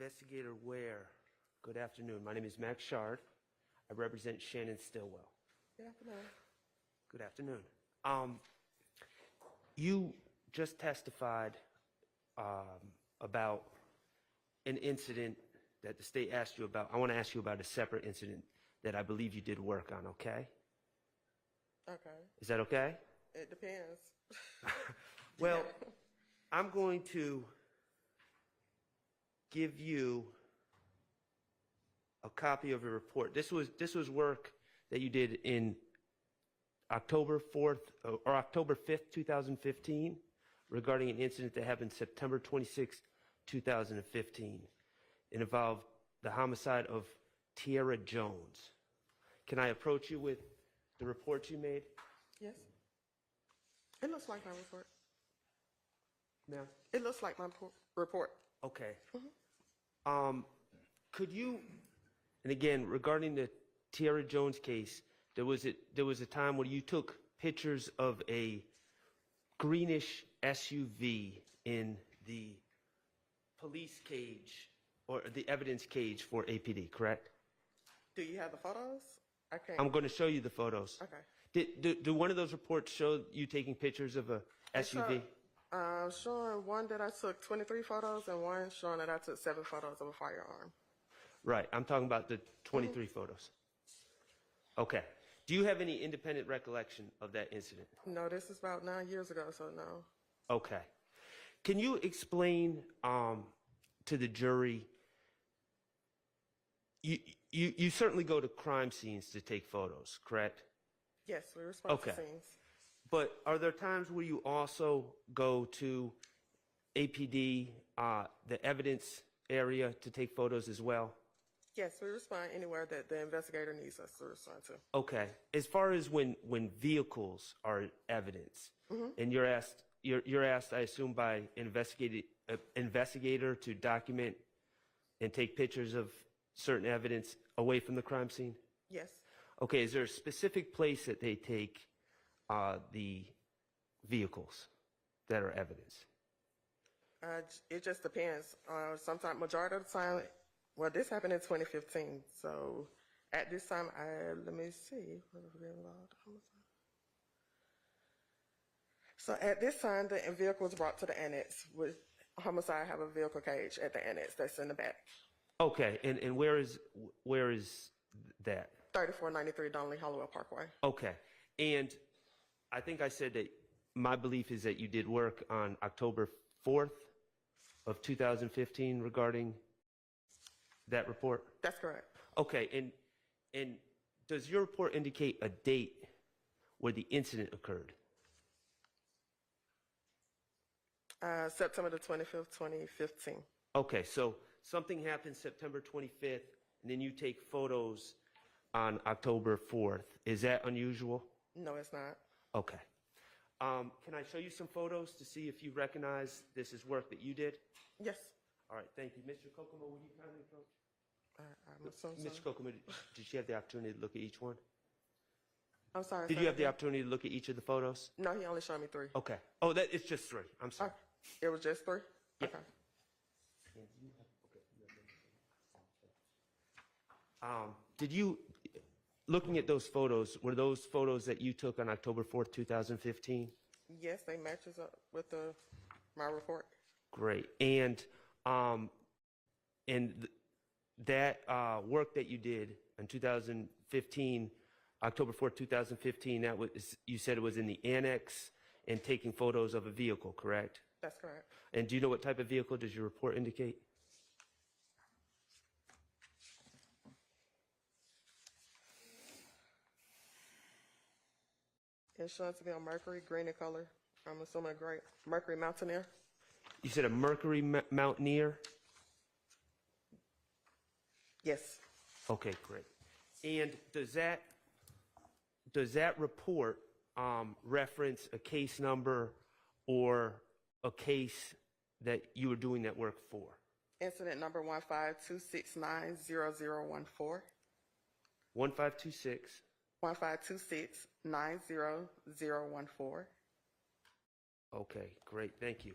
Investigator Ware. Good afternoon. My name is Max Schardt. I represent Shannon Stillwell. Good afternoon. Good afternoon. You just testified about an incident that the state asked you about. I want to ask you about a separate incident that I believe you did work on, okay? Okay. Is that okay? It depends. Well, I'm going to give you a copy of a report. This was work that you did in October 4th or October 5th, 2015, regarding an incident that happened September 26th, 2015. It involved the homicide of Tierra Jones. Can I approach you with the report you made? Yes. It looks like my report. Ma'am? It looks like my report. Okay. Could you, and again, regarding the Tierra Jones case, there was a time when you took pictures of a greenish SUV in the police cage or the evidence cage for APD, correct? Do you have the photos? I can't. I'm going to show you the photos. Okay. Do one of those reports show you taking pictures of a SUV? Showing one that I took 23 photos and one showing that I took 7 photos of a firearm. Right. I'm talking about the 23 photos. Okay. Do you have any independent recollection of that incident? No, this is about 9 years ago, so no. Okay. Can you explain to the jury, you certainly go to crime scenes to take photos, correct? Yes, we respond to Okay. scenes. But are there times where you also go to APD, the evidence area, to take photos as well? Yes, we respond anywhere that the investigator needs us to respond to. Okay. As far as when vehicles are evidence, and you're asked, I assume, by an investigator to document and take pictures of certain evidence away from the crime scene? Yes. Okay. Is there a specific place that they take the vehicles that are evidence? It just depends. Sometimes, majority of the time, well, this happened in 2015. So at this time, let me see. So at this time, the vehicle was brought to the annex. With Homicide, have a vehicle cage at the annex that's in the back. Okay, and where is that? 3493 Donnelly Hollowell Parkway. Okay, and I think I said that my belief is that you did work on October 4th of 2015 regarding that report? That's correct. Okay, and does your report indicate a date where the incident occurred? September the 25th, 2015. Okay, so something happened September 25th, and then you take photos on October 4th. Is that unusual? No, it's not. Okay. Can I show you some photos to see if you recognize this is work that you did? Yes. All right, thank you. Mr. Kokomo, would you kindly approach? I'm so sorry. Mr. Kokomo, did you have the opportunity to look at each one? I'm sorry. Did you have the opportunity to look at each of the photos? No, he only showed me 3. Okay. Oh, it's just 3. I'm sorry. It was just 3? Yeah. Okay. Did you, looking at those photos, were those photos that you took on October 4th, 2015? Yes, they matches up with my report. Great. And that work that you did in 2015, October 4th, 2015, that was, you said it was in the annex and taking photos of a vehicle, correct? That's correct. And do you know what type of vehicle does your report indicate? It's shown to be on Mercury, green in color. I'm assuming a Mercury Mountaineer. You said a Mercury Mountaineer? Yes. Okay, great. And does that report reference a case number or a case that you were doing that work for? Incident number 152690014. 1526. 1526900014. Okay, great. Thank you.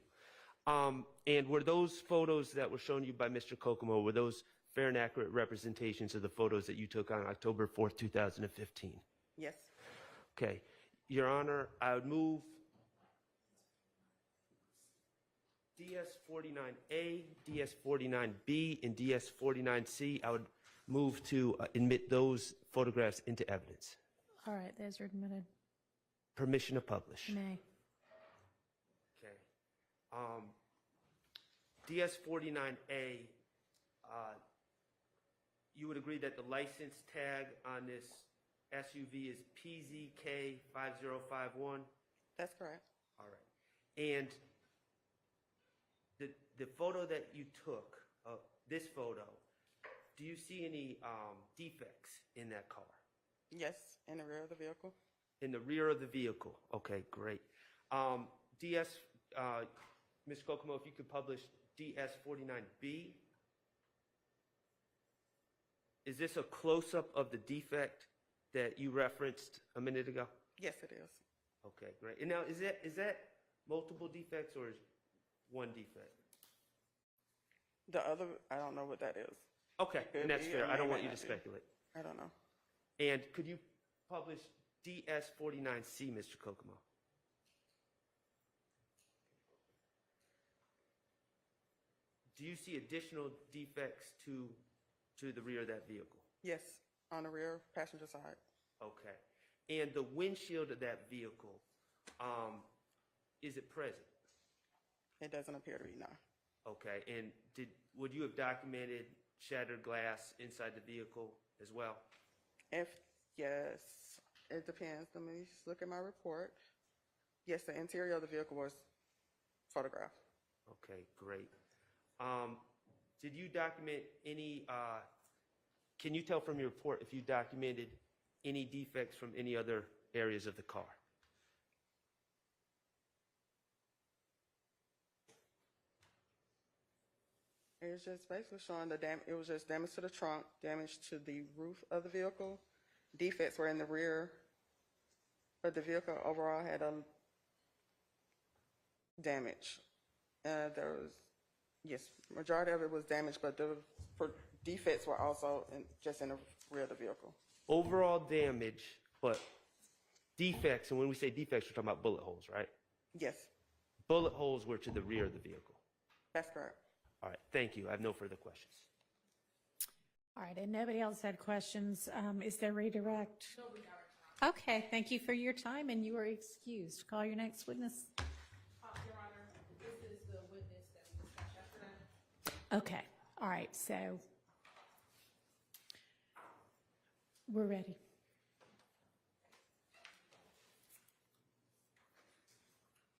And were those photos that were shown you by Mr. Kokomo, were those fair and accurate representations of the photos that you took on October 4th, 2015? Yes. Okay. Your Honor, I would move DS-49A, DS-49B, and DS-49C. I would move to admit those photographs into evidence. All right, those are admitted. Permission to publish. May. Okay. DS-49A, you would agree that the license tag on this SUV is PZK5051? That's correct. All right. And the photo that you took, this photo, do you see any defects in that car? Yes, in the rear of the vehicle. In the rear of the vehicle. Okay, great. Ms. Kokomo, if you could publish DS-49B. Is this a close-up of the defect that you referenced a minute ago? Yes, it is. Okay, great. And now, is that multiple defects or is one defect? The other, I don't know what that is. Okay, and that's be, fair. or I don't may want you to not be. speculate. I don't know. And could you publish DS-49C, Mr. Kokomo? Do you see additional defects to the rear of that vehicle? Yes, on the rear passenger side. Okay. And the windshield of that vehicle, is it present? It doesn't appear to be, no. Okay. And would you have documented shattered glass inside the vehicle as well? Yes, it depends. Let me just look at my report. Yes, the interior of the vehicle was photographed. Okay, great. Did you document any, can you tell from your report if you documented any defects from any other areas of the car? It was just basically showing it was just damage to the trunk, damage to the roof of the vehicle. Defects were in the rear, but the vehicle overall had a damage. There was, yes, majority of it was damaged, but the defects were also just in the rear of the vehicle. Overall damage, but defects, and when we say defects, we're talking about bullet holes, right? Yes, Bullet holes were to the rear of the vehicle. that's correct. All right, thank you. I have no further questions. All right, and nobody else had questions. Is there redirect? No, we got our time. Okay, thank you for your time, and you are excused. Call your next witness. Your Honor, this is the witness that we discussed yesterday. Okay, all right, so we're ready.